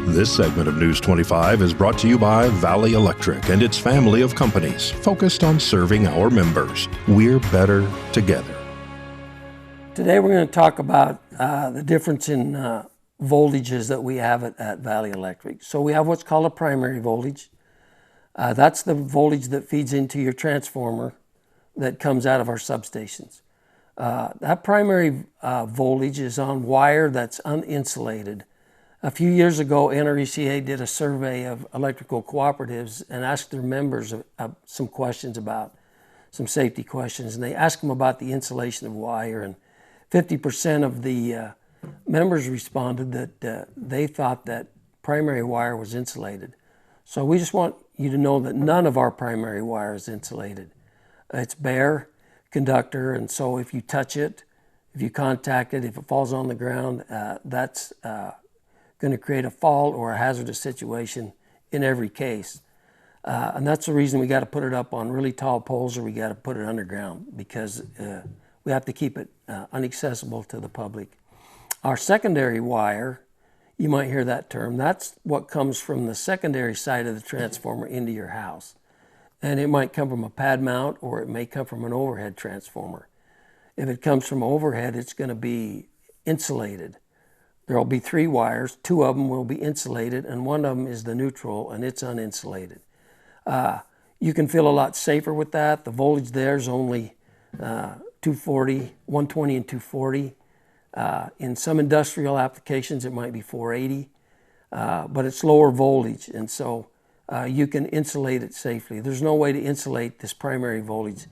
This segment of News 25 is brought to you by Valley Electric and its family of companies focused on serving our members. We're better together. Today we're going to talk about the difference in voltages that we have at Valley Electric. So we have what's called a primary voltage. That's the voltage that feeds into your transformer that comes out of our substations. That primary voltage is on wire that's uninsulated. A few years ago, NRECA did a survey of electrical cooperatives and asked their members some questions about some safety questions. And they asked them about the insulation of wire, and 50% of the members responded that they thought that primary wire was insulated. So we just want you to know that none of our primary wire is insulated. It's bare conductor, and so if you touch it, if you contact it, if it falls on the ground, that's going to create a fault or a hazardous situation in every case. And that's the reason we got to put it up on really tall poles, or we got to put it underground, because we have to keep it inaccessible to the public. Our secondary wire, you might hear that term, that's what comes from the secondary side of the transformer into your house. And it might come from a pad mount, or it may come from an overhead transformer. If it comes from overhead, it's going to be insulated. There will be 3 wires, 2 of them will be insulated, and 1 of them is the neutral, and it's uninsulated. You can feel a lot safer with that. The voltage there is only 240, 120 and 240. In some industrial applications, it might be 480, but it's lower voltage, and so you can insulate it safely. There's no way to insulate this primary voltage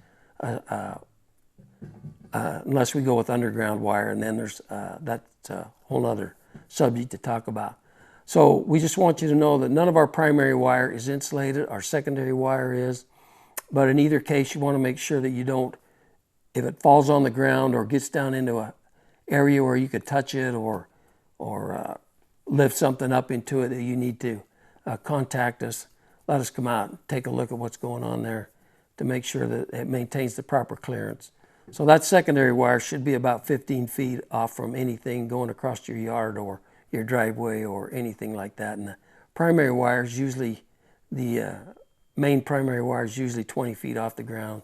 unless we go with underground wire, and then there's that's a whole other subject to talk about. So we just want you to know that none of our primary wire is insulated. Our secondary wire is, but in either case, you want to make sure that you don't, if it falls on the ground or gets down into an area where you could touch it or lift something up into it, that you need to contact us. Let us come out and take a look at what's going on there to make sure that it maintains the proper clearance. So that secondary wire should be about 15 feet off from anything going across your yard or your driveway or anything like that. And the primary wire is usually, the main primary wire is usually 20 feet off the ground,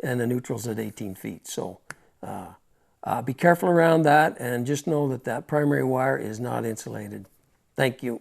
and the neutral's at 18 feet. So be careful around that, and just know that that primary wire is not insulated. Thank you.